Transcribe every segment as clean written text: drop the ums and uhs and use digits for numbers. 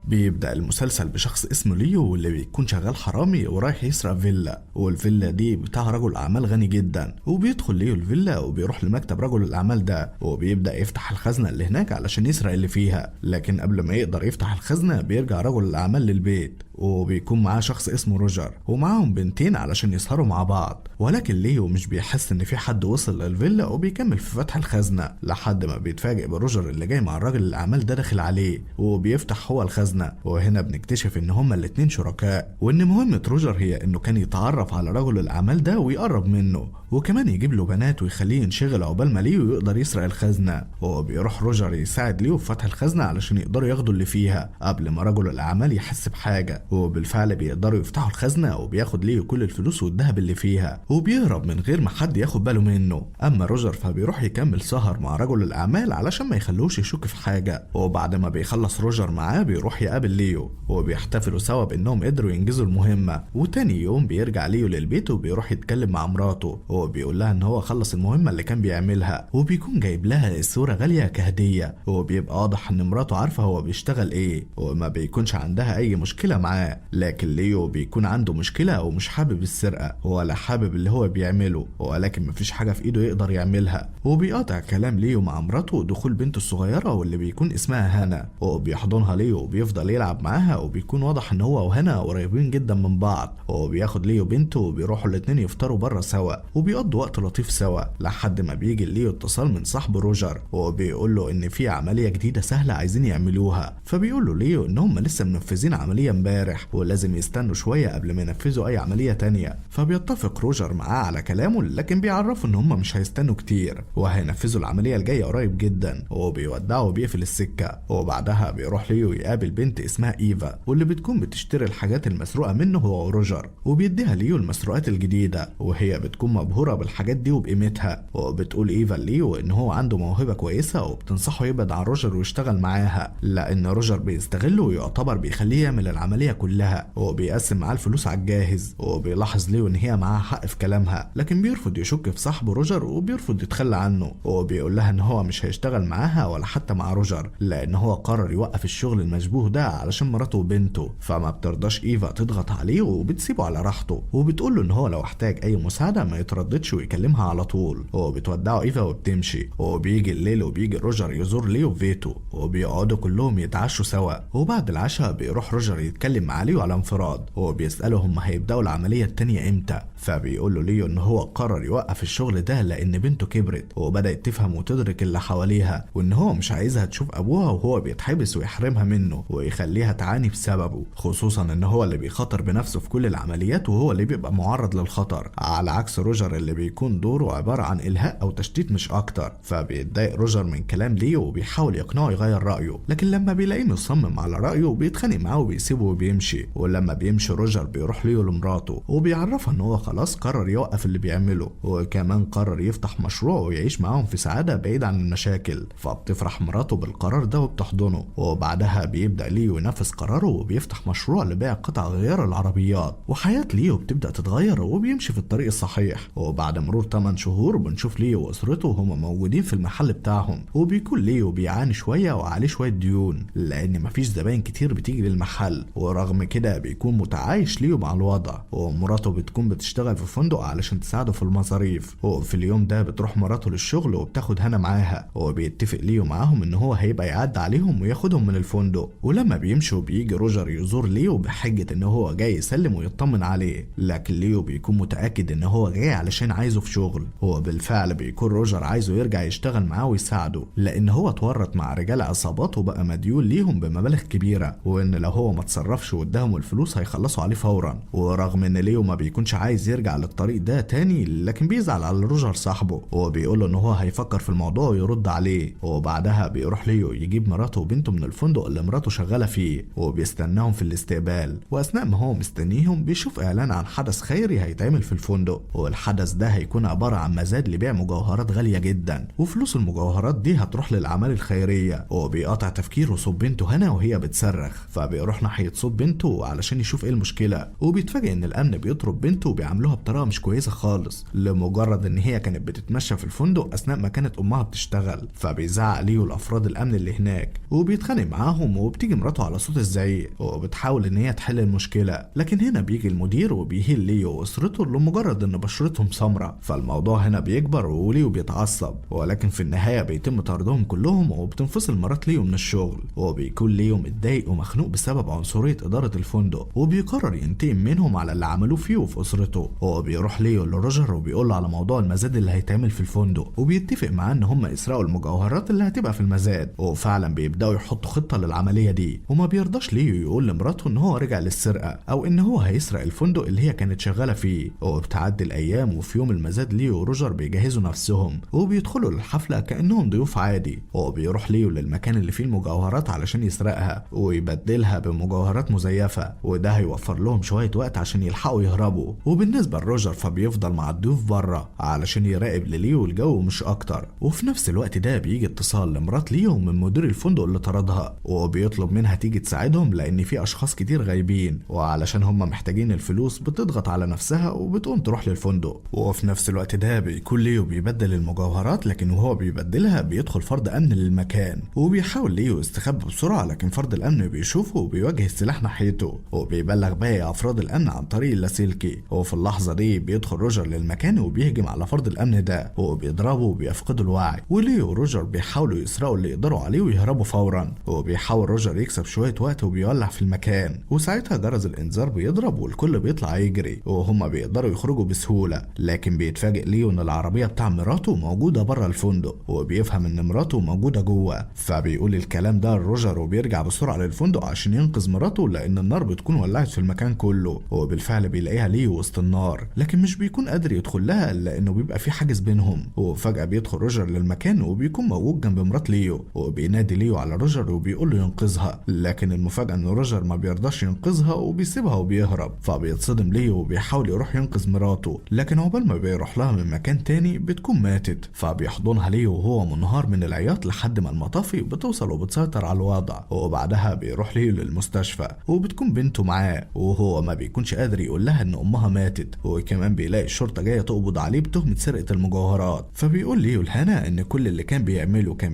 بيبدأ المسلسل بشخص اسمه ليو واللي بيكون شغال حرامي ورايح يسرق فيلا، والفيلا دي بتاع رجل أعمال غني جدا. وبيدخل ليو الفيلا وبيروح لمكتب رجل الأعمال ده وبيبدأ يفتح الخزنة اللي هناك علشان يسرق اللي فيها. لكن قبل ما يقدر يفتح الخزنة بيرجع رجل الأعمال للبيت وبيكون معاه شخص اسمه روجر ومعاهم بنتين علشان يسهروا مع بعض. ولكن ليو مش بيحس ان في حد وصل للفيلا وبيكمل في فتح الخزنة لحد ما بيتفاجئ بروجر اللي جاي مع الراجل الاعمال ده داخل عليه وبيفتح هو الخزنة. وهنا بنكتشف ان هما الاتنين شركاء وان مهمة روجر هي انه كان يتعرف على رجل الاعمال ده ويقرب منه وكمان يجيب له بنات ويخليه ينشغل عقبال ما ليو يقدر يسرق الخزنة. وبيروح روجر يساعد ليو في فتح الخزنة علشان يقدروا ياخدوا اللي فيها قبل ما رجل الاعمال يحس بحاجة. وبالفعل بيقدروا يفتحوا الخزنة وبياخد ليو كل الفلوس والذهب اللي فيها وبيهرب من غير ما حد ياخد باله منه. اما روجر فبيروح يكمل سهر مع رجل الاعمال علشان ما يخلوش يشك في حاجة. وبعد ما بيخلص روجر معاه بيروح يقابل ليو وبيحتفلوا سوا بانهم قدروا ينجزوا المهمة. وتاني يوم بيرجع ليو للبيت وبيروح يتكلم مع مراته وبيقول لها ان هو خلص المهمة اللي كان بيعملها وبيكون جايب لها الصورة غالية كهدية. وبيبقى واضح ان مراته عارفة هو بيشتغل ايه وما بيكونش عندها اي مشكلة معاه. لكن ليو بيكون عنده مشكلة ومش حابب السرقة ولا حابب اللي هو بيعمله، ولكن مفيش حاجة في ايده يقدر يعملها. وبيقاطع كلام ليو مع مراته دخول بنته الصغيرة واللي بيكون اسمها هانا وبيحضنها ليو وبيفضل يلعب معاها وبيكون واضح ان هو وهانا قريبين جدا من بعض. وبياخد ليو بنته وبيروحوا الاتنين يفطروا بره سوا وبيقضوا وقت لطيف سوا لحد ما بيجي ليو اتصال من صاحبه روجر وبيقول له ان في عملية جديدة سهلة عايزين يعملوها. فبيقول له ليو ان هم لسه منفذين عملية امبارح ولازم يستنوا شوية قبل ما ينفذوا اي عملية تانية. فبيتفق روجر معاه على كلامه لكن بيعرفوا ان هم مش هيستنوا كتير وهينفذوا العملية الجاية قريب جدا. وبيودعه وبيقفل السكة. وبعدها بيروح ليو يقابل بنت اسمها ايفا واللي بتكون بتشتري الحاجات المسروقة منه هو وروجر وبيديها ليو المسروقات الجديدة وهي بتكون مبهورة بالحاجات دي وبقيمتها. وبتقول ايفا ليو ان هو عنده موهبة كويسة وبتنصحه يبعد عن روجر ويشتغل معاها لان روجر بيستغله ويعتبر بيخليه يعمل العملية كلها وبيقسم معاه الفلوس على الجاهز. وبيلاحظ ليو ان هي معاها حق في كلامها لكن بيرفض يشك في صاحبه روجر وبيرفض يتخلى عنه. وبيقول لها ان هو مش هيشتغل معاها ولا حتى مع روجر لان هو قرر يوقف الشغل المشبوه ده علشان مراته وبنته. فما بترضاش ايفا تضغط عليه وبتسيبه على راحته وبتقول له ان هو لو احتاج اي مساعدة ما يترددش ويكلمها على طول. وبتودعه ايفا وبتمشي. وبيجي الليل وبيجي روجر يزور ليو في بيته وبيقعدوا كلهم يتعشوا سوا. وبعد العشاء بيروح روجر يتكلم مع ليو على انفراد وبيسأله هم هيبدأوا العملية التانية امتى. فبيقول له ليو ان هو قرر يوقف الشغل ده لان بنته كبرت وبدأت تفهم وتدرك اللي حواليها وان هو مش عايزها تشوف ابوها وهو بيتحبس ويحرمها منه ويخليها تعاني بسببه، خصوصا ان هو اللي بيخاطر بنفسه في كل العمليات وهو اللي بيبقى معرض للخطر على عكس روجر اللي بيكون دوره عبارة عن الهاء او تشتيت مش اكتر. فبيتضايق روجر من كلام ليو وبيحاول يقنعه يغير رأيه لكن لما بيلاقيه مصمم على رأيه بيتخانق معاه وبيسيبه وبيمشي. ولما بيمشي روجر بيروح ليو لمراته وبيعرفها ان هو خلاص قرر يوقف اللي بيعمله وكمان قرر يفتح مشروع ويعيش معاهم في سعادة بعيد عن المشاكل. فبتفرح مراته بالقرار ده وبتحضنه. وبعدها بيبدأ ليو ينفذ قراره وبيفتح مشروع لبيع قطع غيار العربيات وحياة ليو بتبدأ تتغير وبيمشي في الطريق الصحيح. وبعد مرور 8 شهور بنشوف ليو وأسرته وهم موجودين في المحل بتاعهم وبيكون ليو بيعاني شوية وعليه شوية ديون لأن مفيش زباين كتير بتيجي للمحل. ورغم كده بيكون متعايش ليو مع الوضع. ومراته بتكون بتشتغل في فندق علشان تساعده في المصاريف. وفي اليوم ده بتروح مراته للشغل وبتاخد هنا معاها وبيتفق ليو معاهم ان هو هيبقى يعدي عليهم وياخدهم من الفندق. ولما بيمشوا بيجي روجر يزور ليو بحجة ان هو جاي يسلم ويطمن عليه لكن ليو بيكون متأكد ان هو جاي علشان عايزه في شغل. هو بالفعل بيكون روجر عايزه يرجع يشتغل معاه ويساعده لان هو اتورط مع رجال عصابات وبقى مديون ليهم بمبالغ كبيرة وان لو هو ما اتصرفش واداهم الفلوس هيخلصوا عليه فورا. ورغم ان ليو ما بيكونش عايز يرجع للطريق ده تاني لكن بيزعل على روجر صاحبه وبيقول له ان هو هيفكر في الموضوع ويرد عليه. وبعدها بيروح ليو يجيب مراته وبنته من الفندق اللي مراته شغالة فيه وبيستناهم في الاستقبال. واثناء ما هو مستنيهم بيشوف اعلان عن حدث خيري هيتعمل في الفندق والحدث ده هيكون عبارة عن مزاد لبيع مجوهرات غالية جدا وفلوس المجوهرات دي هتروح للأعمال الخيرية. وبيقطع تفكيره صوت بنته هنا وهي بتصرخ فبيروح ناحية صوت يشوف بنته علشان يشوف ايه المشكله، وبيتفاجئ ان الامن بيطرد بنته وبيعاملوها بطريقه مش كويسه خالص لمجرد ان هي كانت بتتمشى في الفندق اثناء ما كانت امها بتشتغل. فبيزعق ليو لافراد الامن اللي هناك وبيتخانق معاهم، وبتيجي مراته على صوت الزعيق وبتحاول ان هي تحل المشكله. لكن هنا بيجي المدير وبيهين ليو واسرته لمجرد ان بشرتهم سمراء، فالموضوع هنا بيكبر وليو بيتعصب، ولكن في النهايه بيتم طردهم كلهم وبتنفصل مرات ليو من الشغل. وبيكون ليو متضايق ومخنوق بسبب عنصريه اداره الفندق، وبيقرر ينتقم منهم على اللي عملوه فيه وفي اسرته. وبيروح ليو لروجر وبيقول له على موضوع المزاد اللي هيتعمل في الفندق، وبيتفق معاه ان هم يسرقوا المجوهرات اللي هتبقى في المزاد، وفعلا بيبداوا يحطوا خطه للعمليه دي. وما بيرضاش ليو يقول لمراته ان هو رجع للسرقه او ان هو هيسرق الفندق اللي هي كانت شغاله فيه. وبتعدي الايام، وفي يوم المزاد ليو وروجر بيجهزوا نفسهم وبيدخلوا للحفله كانهم ضيوف عادي. وبيروح ليو للمكان اللي فيه المجوهرات علشان يسرقها ويبدلها بمجوهرات مزيفه، وده هيوفر لهم شويه وقت عشان يلحقوا يهربوا. وبالنسبه لروجر فبيفضل مع الضيوف بره علشان يراقب لليو الجو مش اكتر. وفي نفس الوقت ده بيجي اتصال لمرات ليو من مدير الفندق اللي طردها، وبيطلب منها تيجي تساعدهم لان في اشخاص كتير غايبين، وعلشان هم محتاجين الفلوس بتضغط على نفسها وبتقوم تروح للفندق. وفي نفس الوقت ده بيكون ليو بيبدل المجوهرات، لكن وهو بيبدلها بيدخل فرد امن للمكان وبيحاول ليو يستخبى بسرعه، لكن فرد الامن بيشوفه وبيوجه السلاح ناحيته وبيبلغ باقي افراد الامن عن طريق اللاسلكي. وفي اللحظه دي بيدخل روجر للمكان وبيهجم على فرد الامن ده وبيضربه وبيفقده الوعي. وليو وروجر بيحاولوا يسرقوا اللي يقدروا عليه ويهربوا فورا، وبيحاول روجر يكسب شويه وقت وبيولع في المكان. وساعتها جرس الانذار بيضرب والكل بيطلع يجري وهم بيقدروا يخرجوا بسهوله، لكن بيتفاجئ ليو ان العربيه بتاع مراته موجوده بره الفندق، وبيفهم ان مراته موجوده جوه. فبيقول الكلام ده لروجر وبيرجع بسرعه للفندق عشان ينقذ مراته، لان النار بتكون ولعت في المكان كله. وبالفعل بيلاقيها ليو وسط النار، لكن مش بيكون قادر يدخل لها لانه بيبقى في حاجز بينهم. وفجاه بيدخل روجر للمكان وبيكون موجود جنب مرات ليو، وبينادي ليو على روجر وبيقول له ينقذها، لكن المفاجاه ان روجر ما بيرضاش ينقذها وبيسيبها وبيهرب. فبيتصدم ليو وبيحاول يروح ينقذ مراته، لكن عقبال ما بيروح لها من مكان تاني بتكون ماتت. فبيحضنها ليو وهو منهار من العياط لحد ما المطافي بتوصل وبتسيطر على الوضع. وبعدها بيروح ليو للمستشفى وبتكون بنته معاه، وهو ما بيكونش قادر يقول لها ان امها ماتت. وكمان بيلاقي الشرطه جايه تقبض عليه بتهمه سرقه المجوهرات. فبيقول ليو لهنا ان كل اللي كان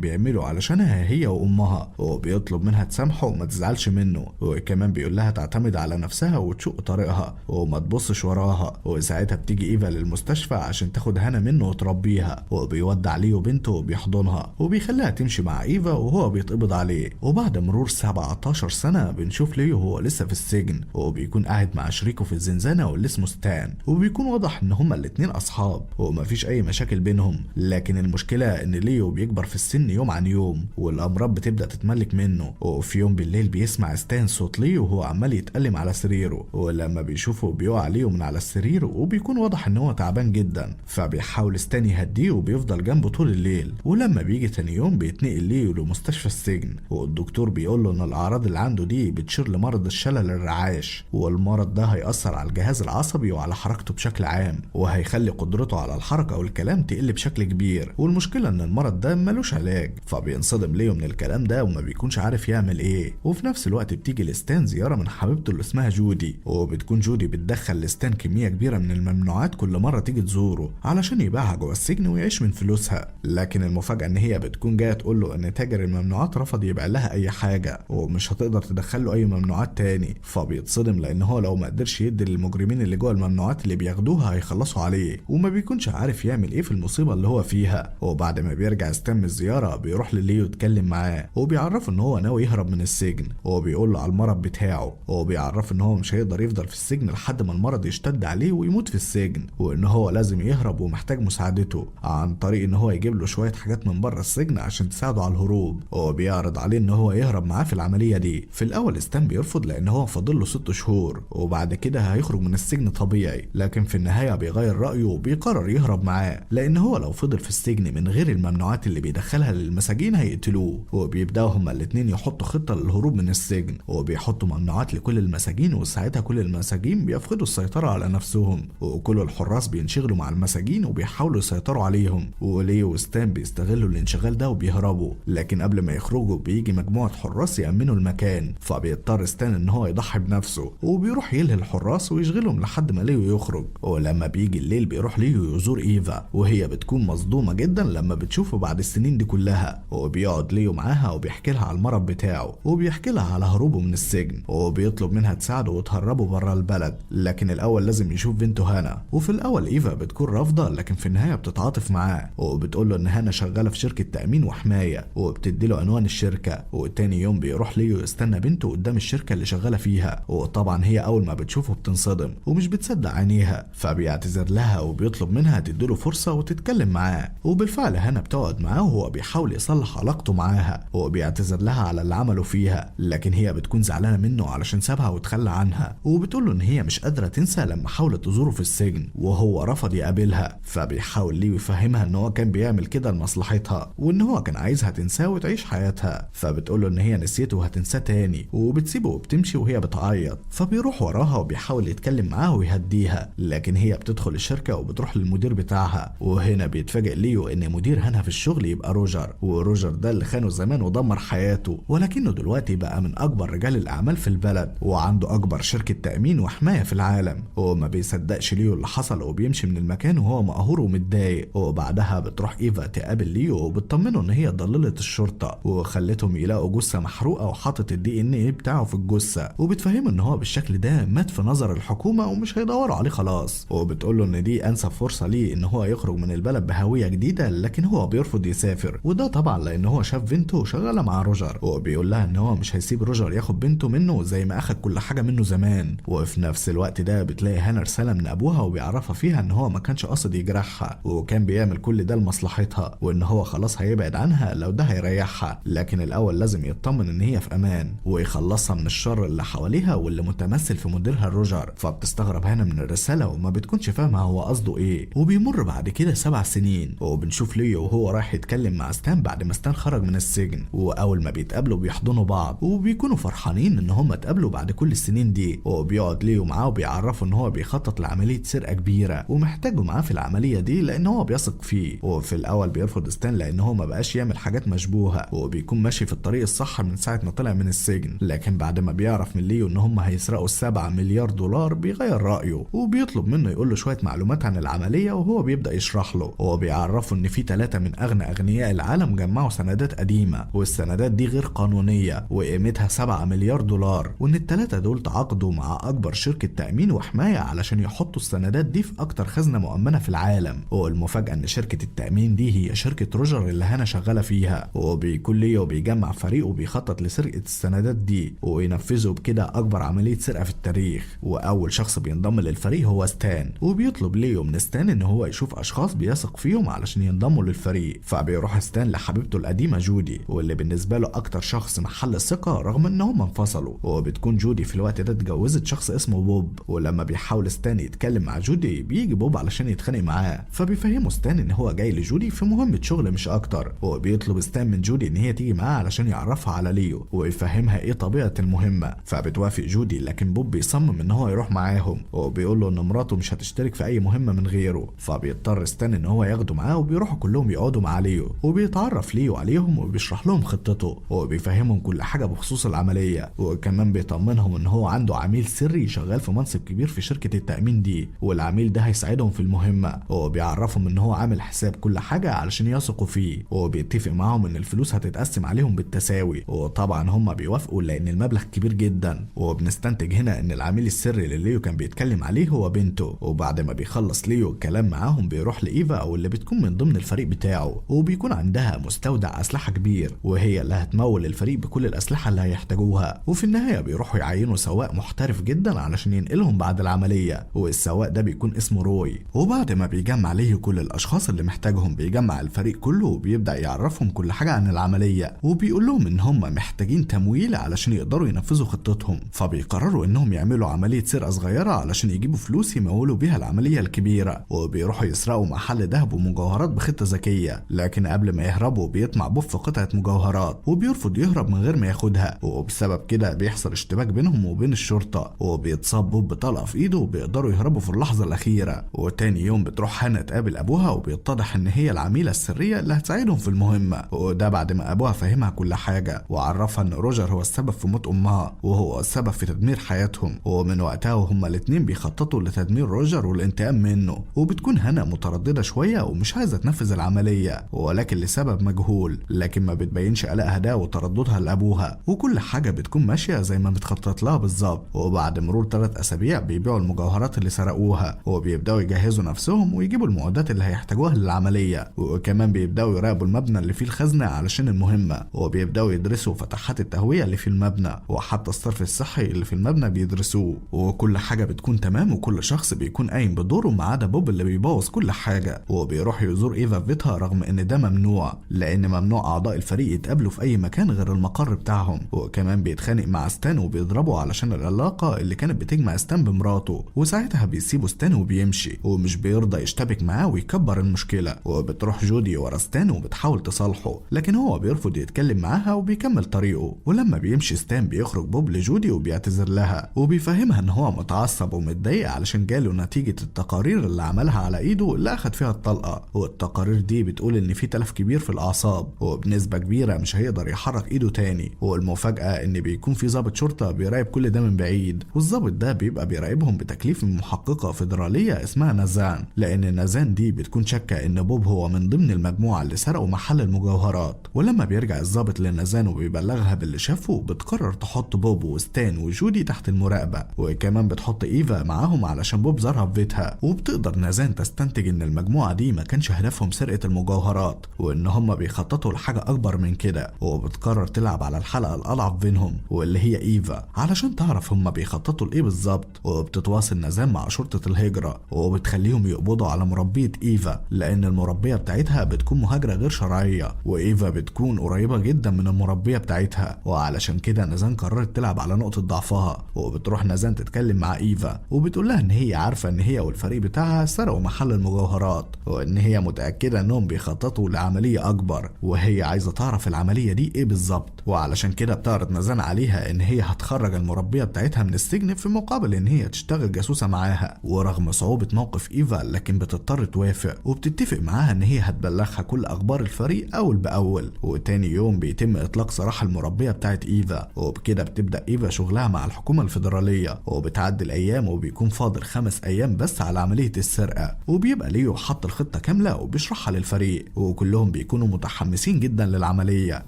بيعمله علشانها هي وامها، وبيطلب منها تسامحه وما تزعلش منه. وكمان بيقول لها تعتمد على نفسها وتشق طريقها وما تبصش وراها. وساعتها بتيجي ايفا للمستشفى عشان تاخد هنا منه وتربيها، وبيودع ليو بنته وبيحضنها وبيخليها تمشي مع ايفا وهو بيتقبض عليه. وبعد مرور 17 سنه بنشوف ليو هو لسه في السجن، وبيكون قاعد مع شريكه في الزنزانه واللي اسمه ستان، وبيكون واضح ان هما الاتنين اصحاب ومفيش اي مشاكل بينهم. لكن المشكله ان ليو بيكبر في السن يوم عن يوم والامراض بتبدا تتملك منه. وفي يوم بالليل بيسمع ستان صوت ليو وهو عمال يتألم على سريره، ولما بيشوفه بيقع ليو من على السرير وبيكون واضح ان هو تعبان جدا. فبيحاول ستان يهديه وبيفضل جنبه طول الليل. ولما بيجي تاني يوم بيتنقل ليو لمستشفى السجن، والدكتور بيقول له ان الاعراض اللي عنده دي بتشير لمرض الشلل الرعاش، والمرض ده هيأثر على الجهاز العصبي وعلى حركته بشكل عام، وهيخلي قدرته على الحركه والكلام تقل بشكل كبير. والمشكله ان المرض ده ملوش علاج. فبينصدم ليو من الكلام ده وما بيكونش عارف يعمل ايه. وفي نفس الوقت بتيجي لستان زياره من حبيبته اللي اسمها جودي، وبتكون جودي بتدخل لستان كميه كبيره من الممنوعات كل مره تيجي تزوره علشان يبيعها جوه السجن ويعيش من فلوسها. لكن المفاجاه ان هي بتكون جايه تقول له ان تاجر الممنوعات رفض يبيع لها اي حاجه ومش هتقدر تدخل له اي ممنوعات تاني. فبيتصدم لان هو لو ما قدرش يدي للمجرمين اللي جوه الممنوعات اللي بياخدوها هيخلصوا عليه، وما بيكونش عارف يعمل ايه في المصيبه اللي هو فيها. وبعد ما بيرجع ستان من الزياره بيروح لليو يتكلم معاه وبيعرفه ان هو ناوي يهرب من السجن، وبيقول له على المرض بتاعه، وبيعرف ان هو مش هيقدر يفضل في السجن لحد ما المرض يشتد عليه ويموت في السجن، وان هو لازم يهرب ومحتاج مساعدته عن طريق ان هو يجيب له شويه حاجات من بره السجن عشان تساعده على الهروب. وبيعرض عليه ان هو يهرب معاه في العمليه دي. في الاول ستان بيرفض لان هو فاضل له 6 شهور وبعد كده هيخرج من السجن طبيعي، لكن في النهايه بيغير رايه وبيقرر يهرب معاه لان هو لو فضل في السجن من غير الممنوعات اللي بيدخلها للمساجين هيقتلوه. وبيبداوا هما الاتنين يحطوا خطه للهروب من السجن، وبيحطوا ممنوعات لكل المساجين، وساعتها كل المساجين بيفقدوا السيطره على نفسهم، وكل الحراس بينشغلوا مع المساجين وبيحاولوا يسيطروا عليهم. وليو وستان بيستغلوا الانشغال ده وبيهربوا، لكن قبل ما يخرجوا بيجي مجموعه حراس يأمنوا المكان. فبيضطر ستان ان هو يضحي بنفسه، وبيروح يلهي الحراس ويشغلهم لحد ما ليو يخرج. ولما بيجي الليل بيروح ليو يزور ايفا، وهي بتكون مصدومة جدا لما بتشوفه بعد السنين دي كلها. وبيقعد ليو معاها وبيحكي لها على المرض بتاعه، وبيحكي لها على هروبه من السجن، وبيطلب منها تساعده وتهربه بره البلد، لكن الاول لازم يشوف بنته هانا. وفي الاول ايفا بتكون رافضة، لكن في النهاية بتتعاطف معاه، وبتقول له ان هانا شغالة في شركة تأمين وحماية، وبتدي له عنوان الشركة. وتاني يوم بيروح ليو يستنى بنته قدام الشركة اللي شغالة فيها، وطبعا هي اول ما بتشوفه بتنصدم ومش بتصدق عينيها، فبيعتذر لها وبيطلب منها تديله فرصة وتتكلم معاه. وبالفعل هانا بتقعد معاه وهو بيحاول يصلح علاقته معاها، وبيعتذر لها على اللي عمله فيها، لكن هي بتكون زعلانة منه علشان سابها وتخلى عنها، وبتقول له ان هي مش قادرة تنسى لما حاولت تزوره في السجن وهو رفض يقابلها. فبيحاول ليه يفهمها ان هو كان بيعمل كده لمصلحتها، وان هو كان عايزها تنساه وتعيش حياتها. فبتقول له ان هي نسيته وهتنساه تاني، وبتسيبه وبتمشي وهي بتعيط. فبيروح وراها وبيحاول يتكلم معاها ويهديها، لكن هي بتدخل الشركة وبتروح للمدير بتاعها. وهنا بيتفاجئ ليو ان مدير هانا في الشغل يبقى روجر، وروجر ده اللي خانه زمان ودمر حياته، ولكنه دلوقتي بقى من اكبر رجال الاعمال في البلد، وعنده اكبر شركة تأمين وحماية في العالم. وما بيصدقش ليو اللي حصل، وبيمشي من المكان وهو مقهور ومتضايق. وبعدها بتروح ايفا تقابل ليو وبتطمنه ان هي ضللت الشرطة وخلتهم يلاقوا جثة محروقة وحاطط الدي ان ايه بتاعه في الجثة، وبتفهمه ان هو بالشكل ده مات في نظر الحكومة ومش هيدوروا عليه خلاص. وبتقول له ان دي انسب فرصة ليه ان هو يخرج من البلد بهوية جديدة، لكن هو بيرفض يسافر، وده طبعا لان هو شاف بنته شغالة مع روجر، وبيقول لها ان هو مش هيسيب روجر ياخد بنته منه زي ما اخد كل حاجة منه زمان. وفي نفس الوقت ده بتلاقي هانا رسالة من ابوها وبيعرفها فيها ان هو ما كانش قاصد يجرحها، وكان بيعمل كل ده لمصلحتها، وان هو خلاص هيبعد عنها لو ده هيريحها، لكن الاول لازم يطمن ان هي في امان ويخلصها من الشر اللي حواليها واللي متمثل في مديرها روجر. فبتستغرب هانا من الرسالة وما بتكونش فاهمة هو قصده ايه. وبيمر بعد كده 7 سنين، وبنشوف ليو وهو رايح يتكلم مع ستان بعد ما ستان خرج من السجن، واول ما بيتقابلوا بيحضنوا بعض وبيكونوا فرحانين ان هم اتقابلوا بعد كل السنين دي. وبيقعد ليو معاه وبيعرفه ان هو بيخطط لعملية سرقة كبيرة ومحتاجه معاه في العملية دي لان هو بيثق فيه. وفي الاول بيرفض ستان لان هو ما بقاش يعمل حاجات مشبوهة، وبيكون ماشي في الطريق الصح من ساعة ما طلع من السجن، لكن بعد ما بيعرف من ليو ان هم هيسرقوا 7 مليار دولار بيغير رأيه، وبيطلب منه يقول له شوية معلومات عن العملية، وهو بيبدأ يشرح له. هو بيعرفه ان في 3 من اغنى اغنياء العالم جمعوا سندات قديمة، والسندات دي غير قانونية وقيمتها 7 مليار دولار، وان ال3 دول تعاقدوا مع اكبر شركة تأمين وحماية علشان يحطوا السندات دي في اكتر خزنة مؤمنة في العالم. والمفاجأة ان شركة التأمين دي هي شركة روجر اللي هانا شغالة فيها. وبيكون ليو بيجمع فريق وبيخطط لسرقة السندات دي وينفذوا بكده اكبر عملية سرقة في التاريخ. واول شخص بينضم للفريق هو ستان، وبيطلب ليو من ستان ان هو يشوف اشخاص بيثق فيهم علشان ينضموا للفريق. فبيروح ستان لحبيبته القديمة جودي، واللي بالنسبة له اكتر شخص محل ثقة رغم ان هم انفصلوا. وبتكون جودي في الوقت ده اتجوزت شخص اسمه بوب، ولما بيحاول ستان يتكلم مع جودي بيجي بوب علشان يتخانق معاه. فبيفهمه ستان ان هو جاي لجودي في مهمة شغل مش اكتر، وبيطلب ستان من جودي ان هي تيجي معاه علشان يعرفها على ليو ويفهمها ايه طبيعة المهمة. فبتوافق جودي، لكن بوب بيصمم ان هو يروح معاهم، وبيقول له ان مراته مش هتشترك في اي مهمة من غيره. فبيضطر ستان ان هو ياخده معاه، وبيروحوا كلهم يقعدوا مع ليو، وبيتعرف ليو عليهم وبيشرح لهم خطته، وبيفهمهم كل حاجة بخصوص العملية، وكمان بيطمنهم ان هو عنده عميل سري شغال في منصب كبير في شركة التأمين دي، والعميل ده هيساعدهم في المهمة. وبيعرفهم ان هو عامل حساب كل حاجة علشان يثقوا فيه، وبيتفق معاهم ان الفلوس هتتقسم عليهم بالتساوي. وطبعا هم بيوافقوا لان المبلغ كبير جدا. وبنستنتج هنا ان العميل السري اللي ليو كان بيتكلم عليه هو بنته. وبعد ما بيخلص ليو الكلام معاهم بيروح لإيفا او اللي بتكون من ضمن الفريق بتاعه، وبيكون عندها مستودع اسلحة كبير، وهي اللي هتمول الفريق بكل الاسلحة اللي هيحتاجوها. وفي النهاية بيروحوا يعينوا سواق محترف جدا علشان ينقلهم بعد العملية، والسواق ده بيكون اسمه روي. وبعد ما بيجمع ليه كل الاشخاص اللي محتاجهم بيجمع الفريق كله وبيبدأ يعرفهم كل حاجة عن العملية، وبيقول لهم ان هم محتاجين تمويل علشان يقدروا ينفذوا خطتهم. فبيقرروا انهم يعملوا عملية سرقة صغيرة علشان يجيبوا فلوس يمولوا بيها العملية الكبيرة، وبيروحوا يسرقوا محل ذهب ومجوهرات بخطة ذكية. لكن قبل ما يهربوا بيطمع بوب في قطعة مجوهرات، وبيرفض يهرب من غير ما ياخدها، وبسبب كده بيحصل اشتباك بينهم وبين الشرطة، وبيتصاب بوب بطلقة في ايده وبيقدروا يهربوا في اللحظة الأخيرة. وتاني يوم بتروح هانا تقابل ابوها، وبيتضح ان هي العميلة السرية اللي هتساعدهم في المهمة، وده بعد ما ابوها فهمها كل حاجة وعرفها ان روجر هو السبب في موت امها. امها وهو السبب في تدمير حياتهم، ومن وقتها وهما الاتنين بيخططوا لتدمير روجر والانتقام منه. وبتكون هانا مترددة شوية ومش عايزة تنفذ العملية، ولكن لسبب مجهول، لكن ما بتبينش قلقها ده وترددها لابوها، وكل حاجة بتكون ماشية زي ما بتخطط لها بالظبط. وبعد مرور 3 أسابيع بيبيعوا المجوهرات اللي سرقوها، وبيبداوا يجهزوا نفسهم ويجيبوا المعدات اللي هيحتاجوها للعملية، وكمان بيبداوا يراقبوا المبنى اللي فيه الخزنة علشان المهمة، وبيبداوا يدرسوا فتحات التهوية اللي في المبنى، وحتى الصرف الصحي اللي في المبنى بيدرسوه. وكل حاجة بتكون تمام، وكل شخص بيكون قايم بدوره ما عدا بوب اللي بيبوظ كل حاجة. وبيروح يزور ايفا في بيتها رغم ان ده ممنوع، لان ممنوع اعضاء الفريق يتقابلوا في اي مكان غير المقر بتاعهم. وكمان بيتخانق مع ستان وبيضربه علشان العلاقة اللي كانت بتجمع ستان بمراته، وساعتها بيسيبوا ستان وبيمشي، ومش بيرضى يشتبك معاه ويكبر المشكلة. وبتروح جودي ورا ستان وبتحاول تصالحه، لكن هو بيرفض يتكلم معاها وبيكمل طريقه. ولما بيمشي ستان بيخرج بوب لجودي وبيعتذر لها، وبيفهمها ان هو متعصب ومتضايق علشان جاله نتيجة التقارير اللي عملها على ايده اللي اخد فيها الطلقة. والتقارير دي بتقول ان في تلف كبير في الاعصاب، وبنسبة كبيرة مش هيقدر يحرك ايده تاني. والمفاجأة ان بيكون في ضابط شرطة بيراقب كل ده من بعيد، والضابط ده بيبقى بيراقبهم بتكليف من محققة فيدرالية اسمها نازان، لان نازان دي بتكون شاكة ان بوب هو من ضمن المجموعة اللي سرقوا محل المجوهرات. ولما بيرجع الضابط لنازان وبيبلغها باللي شافه، بتقرر تحط بوب وستان وجودي تحت المراقبة، وكمان بتحط ايفا معاهم علشان بوب زارها في بيتها. وبتقدر نازان تستنتج ان المجموعة دي ما كانش هدفهم سرقة المجوهرات، وان هم بيخططوا لحاجة اكبر من كده. وبتقرر تلعب على الحلقة الاضعف بينهم واللي هي ايفا علشان تعرف هم بيخططوا لايه بالظبط. وبتتواصل نازان مع شرطة الهجرة، وبتخليهم يقبضوا على مربية ايفا، لان المربية بتاعتها بتكون مهاجرة غير شرعية، وايفا بتكون قريبة جدا من المربية بتاعتها. وعلشان كده نازان قررت تلعب على نقطة ضعفها، وبتروح نازان تتكلم مع ايفا وبتقول لها ان هي عارفة ان هي والفريق بتاعها سرقوا محل المجوهرات، وان هي متأكدة انهم بيخططوا لعملية اكبر، وهي عايزة تعرف العملية دي ايه بالظبط. وعلشان كده بتعرض نازان عليها ان هي هتخرج المربية بتاعتها من السجن في مقابل ان هي تشتغل جاسوسة معاها. ورغم صعوبة موقف ايفا لكن بتضطر توافق، وبتتفق معاها ان هي هتبلغها كل اخبار الفريق اول باول. وتاني يوم بيتم اطلاق سراح المربية بتاعت ايفا، وبكده بتبدأ ايفا شغلها مع الحكومة الفيدرالية. وبتعدي الايام وبيكون فاضل 5 ايام بس على عملية السرقة، وبيبقى ليو حط الخطة كاملة وبيشرحها للفريق، وكلهم بيكونوا متحمسين جدا للعملية،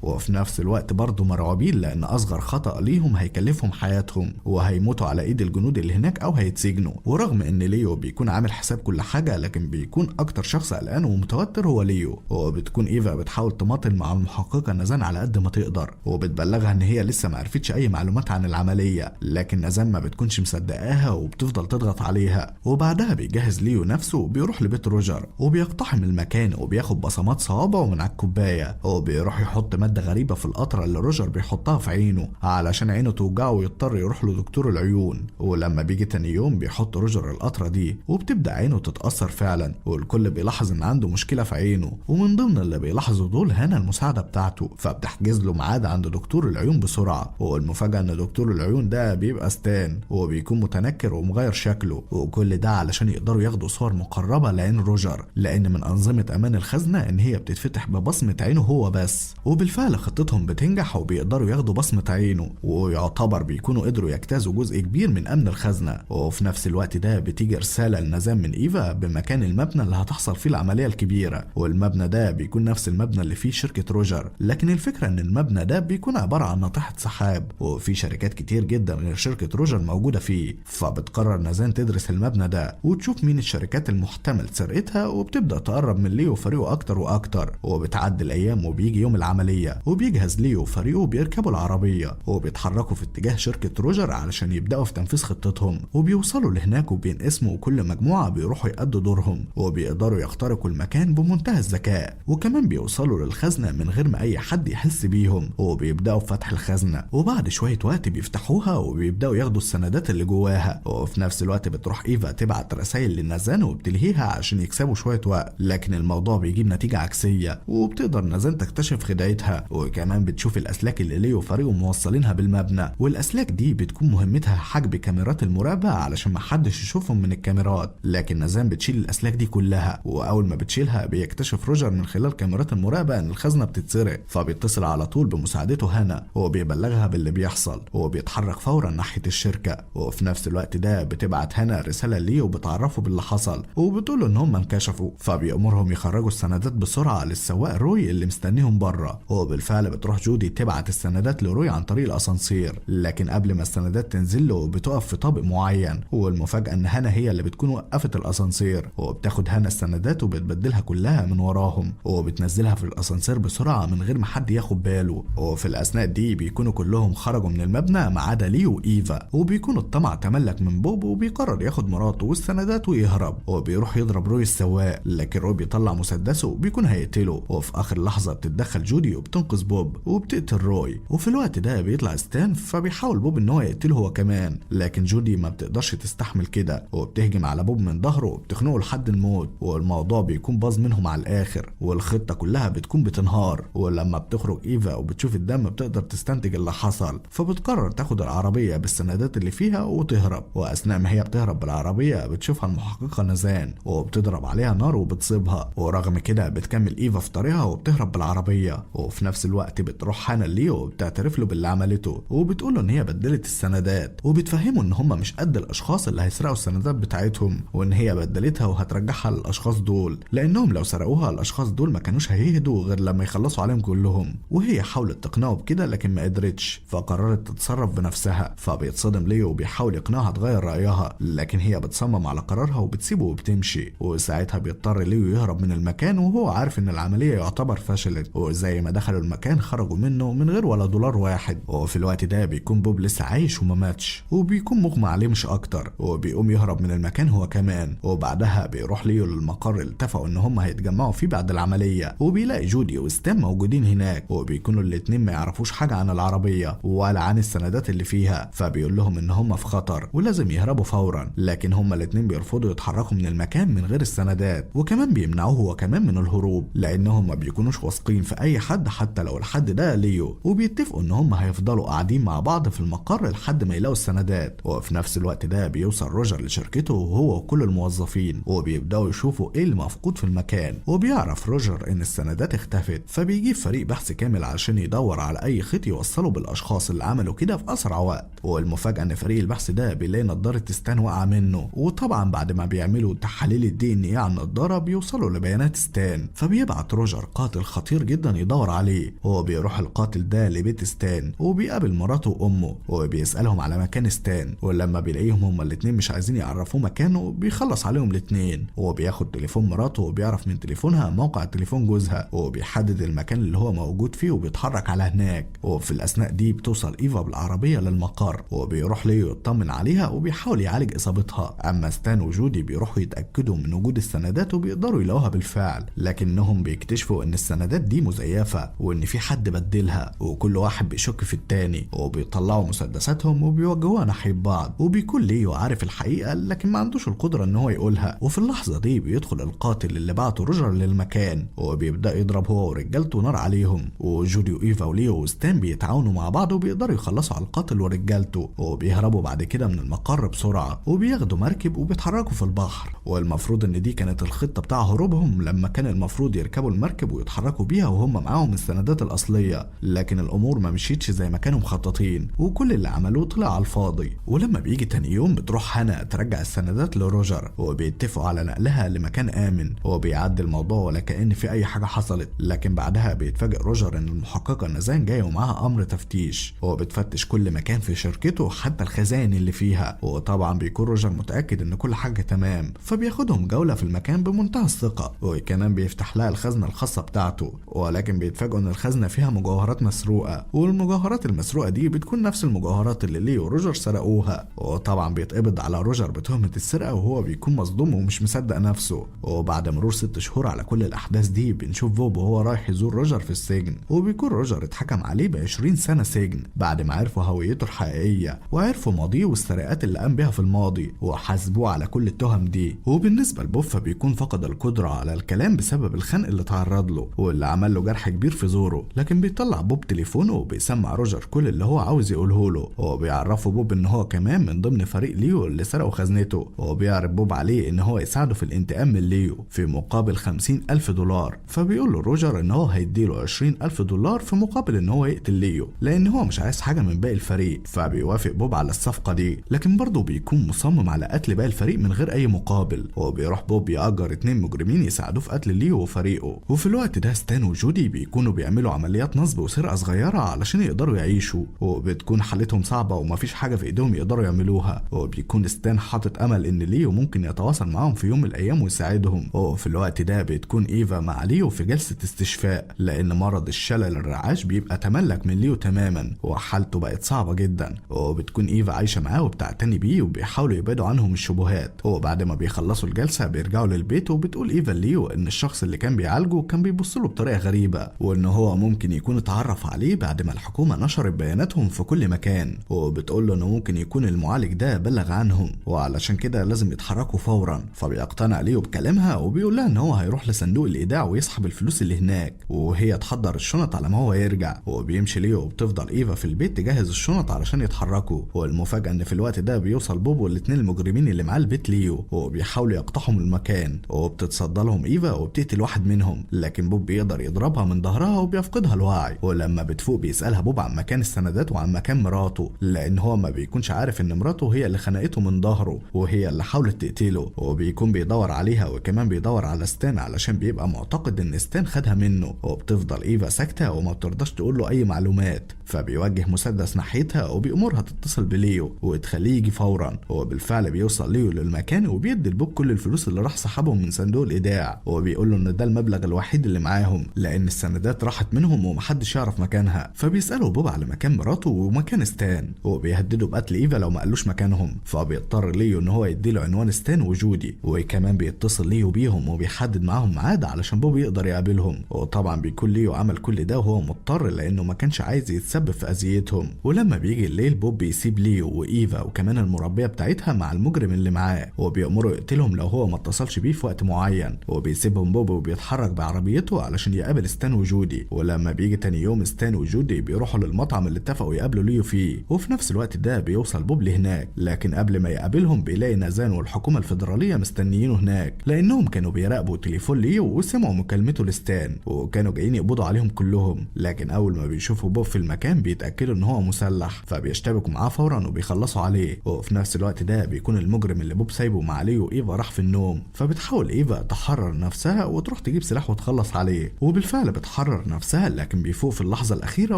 وفي نفس الوقت برضه مرعوبين لان اصغر خطأ ليهم هيكلفهم حياتهم، وهيموتوا على ايد الجنود اللي هناك او هيتسجنوا. ورغم ان ليو بيكون عامل حساب كل حاجة، لكن بيكون اكتر شخص قلقان ومتوتر هو ليو. وبتكون ايفا بتحاول تماطل مع المحققة نازان على قد ما تقدر، وبتبلغها ان هي لسه ما عرفتش اي معلومات عن العملية، لكن نازان ما بتكونش مصدقاها وبتفضل تضغط عليها. وبعدها بيجهز ليو نفسه وبيروح لبيت روجر، وبيقتحم المكان وبياخد بصمات صوابعه من على الكوباية، وبيروح يحط مادة غريبة في القطرة اللي روجر بيحطها في عينه علشان عينه توجعه ويضطر يروح لدكتور العيون. ولما بيجي تاني يوم بيحط روجر القطرة دي، وبتبدأ عينه تتأثر فعلا، والكل بيلاحظ ان عنده مشكلة في عينه. ومن ضمن اللي بيلاحظوا دول هانا المساعدة بتاعته، فبتحجز له ميعاد عند دكتور العيون بسرعة. والمفاجأة ان دكتور العيون ده بيبقى ستان، وبيكون متنكر ومغير شكله، وكل ده علشان يقدروا ياخدوا صور مقربة لعين روجر، لان من انظمة امان الخزنة ان هي بتتفتح ببصمة عينه هو بس. وبالفعل خطتهم بتنجح وبيقدروا ياخدوا بصمة عينه، ويعتبر بيكونوا قدروا يجتازوا جزء كبير من امن الخزنة. وفي نفس الوقت ده بتيجي رسالة لنازان من ايفا بمكان المبنى اللي هتحصل فيه العملية الكبيرة، والمبنى ده بيكون نفس المبنى اللي فيه شركة روجر، لكن الفكرة ان المبنى ده بيكون عبارة عن ناطحة سحاب، وفي شركات كتير جدا غير شركة روجر موجودة فيه. فبتقرر نازان تدرس المبنى ده وتشوف مين الشركات المحتمل سرقتها، وبتبدأ تقرب من ليو وفريقه اكتر واكتر. وبتعدي الايام وبيجي يوم العملية، وبيجهز ليو وفريقه وبيركبوا العربية وبيتحركوا في اتجاه شركة روجر علشان يبدأوا في تنفيذ خطتهم. وبيوصلوا لهناك وبينقسموا، وكل مجموعة بيروحوا يأدوا دورهم، وبيقدروا يخترقوا المكان بمنتهى الذكاء. وكمان بيوصلوا للخزنة من غير ما اي حد يحس بيهم، وبيبدأوا في فتح الخزنة. وبعد شوية وقت بيفتحوها وبيبدأوا ياخدوا السندات اللي جواها. وفي نفس الوقت بتروح ايفا تبعت رسائل لنازان وبتلهيها عشان يكسبوا شوية وقت، لكن الموضوع بيجيب نتيجة عكسية، وبتقدر نازان تكتشف خداعتها. وكمان بتشوف الاسلاك اللي ليو وفريقه موصلينها بالمبنى، والاسلاك دي بتكون مهمتها حجب كاميرات المراقبة علشان محدش يشوفهم من الكاميرات. لكن نازان بتشيل الاسلاك دي كلها، واول ما بتشيلها بيكتشف روجر من خلال كاميرات المراقبة ان الخزنة بتتسرق، فبيتصل على طول بمساعدته هانا، وبيبلغها باللي بيحصل وبيتحرك فورا ناحية الشركة. وفي نفس الوقت ده بتبعت هانا رسالة ليه وبتعرفه باللي حصل وبتقوله ان هم انكشفوا، فبيأمرهم يخرجوا السندات بسرعة للسواق روي اللي مستنيهم بره. وبالفعل بتروح جودي تبعت السندات لروي عن طريق الاسانسير، لكن قبل ما السندات تنزل له بتقف في طابق معين. والمفاجأة ان هانا هي اللي بتكون وقفت الاسانسير، وبتاخد هانا السندات وبتبدلها كلها من وراهم وبتنزلها في الاسانسير بسرعة من غير ما حد ياخد باله. وفي الاثناء دي بيكونوا كلهم خرجوا من المبنى ما عدا ليو وايفا، وبيكون الطمع تملك من بوب وبيقرر ياخد مراته والسندات ويهرب. وبيروح يضرب روي السواق، لكن روي بيطلع مسدسه وبيكون هيقتله. وفي اخر لحظة بتتدخل جودي وبتنقذ بوب وبتقتل روي. وفي الوقت ده بيطلع ستان، فبيحاول بوب ان هو يقتله هو كمان، لكن جودي ما بتقدرش تستحمل كده وبتهجم على بوب من ظهره وبتخنقه لحد الموت. والموضوع بيكون باظ منهم على الاخر والخطة كلها بتكون بتنهار. ولما بتخرج ايفا وبتشوف الدم بتقدر تستنتج اللي حصل، فبتقرر تاخد العربية بالسندات اللي فيها وتهرب. واثناء ما هي بتهرب بالعربية بتشوفها المحققة نازان وبتضرب عليها نار وبتصيبها، ورغم كده بتكمل ايفا في طريقها وبتهرب بالعربية. وفي نفس الوقت بتروح هانا ليو وبتعترف له باللي عملته وبتقول له ان هي بدلت السندات، وبتفهمه ان هم مش قد الاشخاص اللي هيسرقوا السندات بتاعتهم، وان هي بدلتها وهترجعها للاشخاص دول، لانهم لو سرقوها الاشخاص دول ما كانوش هيهدوا غير لما يخلصوا عليهم كلهم. وهي حاولت تقنعه بكده لكن ما قدرتش، فقررت تتصرف بنفسها. فبيتصدم ليو وبيحاول يقنعها تغير رايها، لكن هي بتصمم على قرارها وبتسيبه وبتمشي. وساعتها بيضطر ليو يهرب من المكان وهو عارف ان العمليه يعتبر فشلت، وزي ما دخلوا المكان خرجوا منه من غير ولا دولار واحد. وفي الوقت ده بيكون بوب لسه عايش وما ماتش، وبيكون مغمى عليه مش اكتر، وبيقوم يهرب من المكان هو كمان. وبعدها بيروح ليو للمقر اللي اتفقوا ان هم هيتجمعوا فيه بعد العمليه، وبيلاقي جودي وستام موجودين هناك، وبيكونوا الاتنين ما يعرفوش حاجه عن العربيه ولا عن السندات اللي فيها. فبيقول لهم ان هم في خطر ولازم يهربوا فورا، لكن هم الاتنين بيرفضوا يتحركوا من المكان من غير السندات، وكمان بيمنعوه هو كمان من الهروب لانهم ما بيكونوش واثقين في اي حد حتى لو الحد ده ليو. وبيتفقوا ان هم هيفضلوا قاعدين مع بعض في المقر لحد ما يلاقوا السندات. وفي نفس الوقت ده بيوصل روجر لشركته وهو وكل الموظفين، وبيبداوا يشوفوا ايه اللي مفقود في المكان. وبيعرف روجر ان السندات اختفت، فبيجيب فريق بحث كامل عشان يدور على اي خيط يوصله بالاشخاص اللي عملوا كده في اسرع وقت. والمفاجاه ان فريق البحث ده بيلاقي نضاره ستان واقعه منه، وطبعا بعد ما بيعملوا تحاليل الدي ان ايه على النضاره بيوصلوا لبيانات ستان. فبيبعت روجر قاتل خطير جدا يدور عليه. هو بيروح القاتل ده لبيت ستان وبيقابل مراته وامه وبيسالهم على مكان ستان، ولما بيلاقيهم هما الاتنين مش عايزين يعرفوه مكانه بيخلص عليهم الاتنين. وبياخد تليفون مراته وبيعرف من تليفونها موقع تليفون جوزها وبيحدد المكان اللي هو موجود فيه وبيتحرك على هناك. وفي الاثناء دي بتوصل ايفا بالعربيه للمقر وبيروح ليو يطمن عليها وبيحاول يعالج اصابتها. اما ستان وجودي بيروحوا يتاكدوا من وجود السندات وبيقدروا يلاقوها بالفعل، لكنهم بيكتشفوا ان السندات دي مزيفه وان في حد بدلها، وكل واحد بيشك في التاني وبيطلعوا مسدساتهم وبيوجهوها ناحيه بعض. وبيكون ليو عارف الحقيقه لكن ما عندوش القدره ان هو يقولها. وفي اللحظه دي بيدخل القاتل اللي بعته روجر للمكان وبيبدا يضرب هو ورجالته نار عليهم. وجودي وايفا وليو وستان بيتعاونوا مع بعض وبيقدروا يخلصوا على القاتل ورجالته، وبيهربوا بعد كده من المقر بسرعه وبياخدوا مركب وبيتحركوا في البحر. والمفروض ان دي كانت الخطه بتاع هروبهم، لما كان المفروض يركبوا المركب ويتحركوا بيها وهم معاهم السندات الاصليه، لكن الامور ما مشيتش زي ما كانوا مخططين وكل اللي عملوه طلع على الفاضي. ولما بيجي تاني يوم بتروح هانا ترجع السندات لروجر وبيتفقوا على نقلها لمكان امن، وبيعدي الموضوع ولا كأن في اي حاجه حصلت. لكن بعدها بيتفاجئ روجر ان المحققه نازان جايه ومعاها امر تفتيش، وبتفتش كل مكان في شركته حتى الخزائن اللي فيها. وطبعا بيكون روجر متاكد ان كل حاجه تمام، فبياخدهم جوله في المكان بمنتهى الثقه، وكمان بيفتح لها الخزنه الخاصه بتاعته. ولكن بيتفاجئوا ان الخزنه فيها مجوهرات مسروقه، والمجوهرات المسروقه دي بتكون نفس المجوهرات اللي ليو وروجر سرقوها. وطبعا بيتقبض على روجر بتهمه السرقه وهو بيكون مصدوم ومش مصدق نفسه. وبعد مرور 6 شهور على كل الاحداث دي بنشوف بوب وهو رايح يزور روجر في السجن، وبيكون روجر اتحكم عليه ب20 سنه سجن بعد ما عرفوا هويته الحقيقيه وعرفوا ماضيه والسرقات اللي قام بها في الماضي وحاسبوه على كل التهم دي. وبالنسبه لبوب فبيكون فقد القدره على الكلام بسبب الخنق اللي تعرض له واللي عمل له جرح كبير في زوره، لكن بيطلع بوب تليفونه وبيسمع روجر كل اللي هو عاوز يقوله له، وبيعرفه بوب ان هو كمان من ضمن فريق ليو اللي سرقوا خزنته، وبيعرض بوب عليه ان هو يساعده في الانتقام من ليو في مقابل 50,000 دولار. فبيقول له روجر ان هو هيديله 20,000 دولار في مقابل ان هو يقتل ليو، لان لان هو مش عايز حاجه من باقي الفريق. فبيوافق بوب على الصفقه دي، لكن برضه بيكون مصمم على قتل باقي الفريق من غير اي مقابل. وبيروح بوب يأجر 2 مجرمين يساعدوه في قتل ليو وفريقه. وفي الوقت ده ستان وجودي بيكونوا بيعملوا عمليات نصب وسرقه صغيره علشان يقدروا يعيشوا، وبتكون حالتهم صعبه ومفيش حاجه في ايديهم يقدروا يعملوها. وبيكون ستان حاطط امل ان ليو ممكن يتواصل معاهم في يوم من الايام ويساعدهم. وفي الوقت ده بتكون ايفا مع ليو في جلسه استشفاء، لان مرض الشلل الرعاش بيبقى تملك من ليو تماما وحالته بقت صعبه جدا. وبتكون ايفا عايشه معاه وبتعتني بيه وبيحاولوا يبعدوا عنهم الشبهات. وبعد ما بيخلصوا الجلسه بيرجعوا للبيت، وبتقول ايفا ليو ان الشخص اللي كان بيعالجه كان بيبص له بطريقه غريبه، وان هو ممكن يكون اتعرف عليه بعد ما الحكومه نشرت بياناتهم في كل مكان. وبتقول له انه ممكن يكون المعالج ده بلغ عنهم وعلشان كده لازم يتحركوا فورا. فبيقتنع ليو بكلامها وبيقول لها ان هو هيروح لصندوق الايداع ويسحب الفلوس اللي هناك، وهي تحضر الشنط على ما هو يرجع. وبيمشي ليو وبتفضل ايفا في البيت تجهز الشنط علشان يتحركوا. والمفاجاه ان في الوقت ده بيوصل بوب والاتنين المجرمين اللي معاه البيت ليو، وبيحاولوا يقتحموا المكان. وبتتصدى لهم ايفا وبتقتل واحد منهم، لكن بوب بيقدر يضربها من ظهرها وبيفقدها الوعي. ولما بتفوق بيسالها بوب عن مكان السندات وعن مكان مراته، لان هو ما بيكونش عارف ان مراته هي اللي خنقته من ظهره وهي اللي حاولت تقتله. وبيكون بيدور عليها وكمان بيدور على ستان علشان بيبقى معتقد ان ستان خدها منه. وبتفضل ايفا ساكته وما بترضاش تقول له اي معلومات. فبيوجه مسدس ناحيتها وبيأمرها تتصل بليو وتخليه يجي فورا. وبالفعل بيوصل ليو للمكان وبيدي لبوب كل الفلوس اللي راح سحبهم من صندوق الايداع، وبيقول له ان ده المبلغ الوحيد اللي معاهم لان السندات راحت منهم ومحدش يعرف مكانها. فبيسألوا بوب على مكان مراته ومكان ستان، وبيهددوا بقتل ايفا لو ما قالوش مكانهم. فبيضطر ليو ان هو يديله عنوان ستان وجودي، وكمان بيتصل ليو بيهم وبيحدد معاهم ميعاد علشان بوب يقدر يقابلهم. وطبعا بيكون ليو عمل كل ده وهو مضطر لانه ما كانش عايز يتسبب في اذيتهم. ولما بيجي الليل بوب بيسيب ليو وايفا وكمان المربيه بتاعتها مع المجرم اللي معاه، وبيأمره يقتلهم لو هو ما اتصلش بيه في وقت معين. وبيسيبهم بوب وبيتحرك بعربيته علشان يقابل ستان وجودي. ولما بيجي تاني يوم ستان وجودي بيروحوا للمطعم اللي اتفقوا يقابلوا ليو فيه. وفي نفس الوقت ده بيوصل بوب لهناك، لكن قبل ما يقابلهم بيلاقي نازان والحكومه الفيدراليه مستنيينه هناك، لانهم كانوا بيراقبوا تليفون ليو وسمعوا مكالمته لستان وكانوا جايين يقبضوا عليهم كلهم. لكن اول ما بيشوفوا بوب في المكان بيتاكدوا ان هو مسلح، فبيشتبكوا معاه فورا وبيخلصوا عليه. وفي نفس الوقت ده بيكون المجرم اللي بوب سايبه مع ليو وايفا راح في النوم. فبتحاول ايفا تحرر نفسها وتروح تجيب سلاح وتخلص عليه، وبالفعل بتحرر نفسها لكن بيفوق في اللحظه الاخيره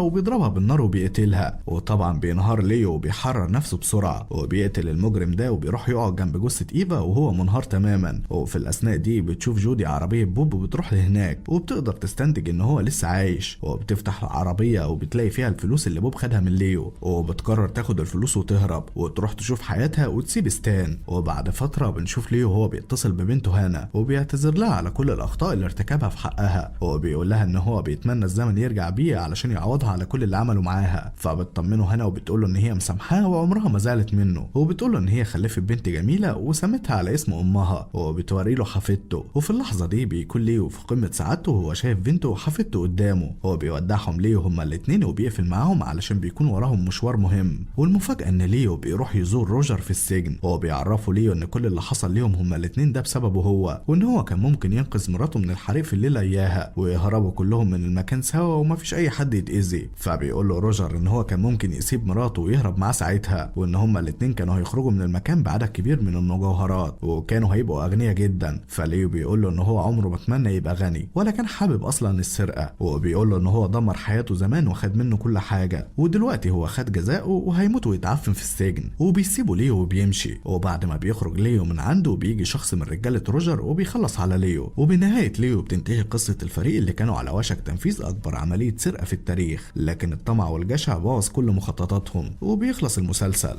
وبيضربها بالنار وبيقتلها. وطبعا بينهار ليو وبيحرر نفسه بسرعه وبيقتل المجرم ده وبيروح يقعد جنب جثه ايفا وهو منهار تماما. وفي الاثناء دي بتشوف جودي عربيه بوب وبتروح لهناك وبتقدر تستنتج ان هو لسه عايش. وبتفتح العربيه وبتلاقي فيها الفلوس اللي بوب خدها من ليو، وبتقرر تاخد الفلوس وتهرب وتروح تشوف حياتها وتسيب ستان. وبعد فتره بنشوف ليو وهو بيتصل ببنته هانا وبيعتذر لها على كل الاخطاء اللي ارتكبها في حقها، وبيقول لها ان هو بيتمنى الزمن يرجع بيه علشان يعوضها على كل اللي عمله معاها. فبتطمنه هانا وبتقول له ان هي مسامحاه وعمرها ما زعلت منه، وبتقول له ان هي خلفت بنت جميله وسمتها على اسم امها، وبتوري له حفيدته. وفي اللحظه دي بيكون ليو في قمه سعادته وهو شايف بنته وحفيدته قدامه. هو بيودعهم ليو هما الاثنين وبيقفل معاهم علشان بيكون وراهم مشوار مهم. والمفاجاه ان ليو بيروح يزور روجر في السجن، وهو بيعرفه ليو ان كل اللي حصل ليهم هما الاثنين ده بسببه هو، وان هو كان ممكن ينقذ مراته من الحريق في الليله اياها ويهربوا كلهم من المكان سوا ومفيش اي حد يتاذي. فبيقول له روجر ان هو كان ممكن يسيب مراته ويهرب معاه ساعتها، وان هما الاثنين كانوا هيخرجوا من المكان بعدد كبير من المجوهرات وكانوا هيبقوا اغنياء جدا. فليو بيقول له ان هو عمره ما اتمنى يبقى غني ولا كان حابب اصلا السرقه، وبيقول له ان هو دمر حياته زمان وخد منه كل حاجه ودلوقتي هو خد جزاءه وهيموت ويتعفن في السجن. وبيسيبه ليو وبيمشي. وبعد ما بيخرج ليو من عنده بيجي شخص من رجاله روجر وبيخلص على ليو. وبنهايه ليو بتنتهي قصه الفريق اللي كانوا على وشك تنفيذ اكبر عمليه سرقه في التاريخ، لكن الطمع والجشع بوظ كل مخططاتهم وبيخلص المسلسل.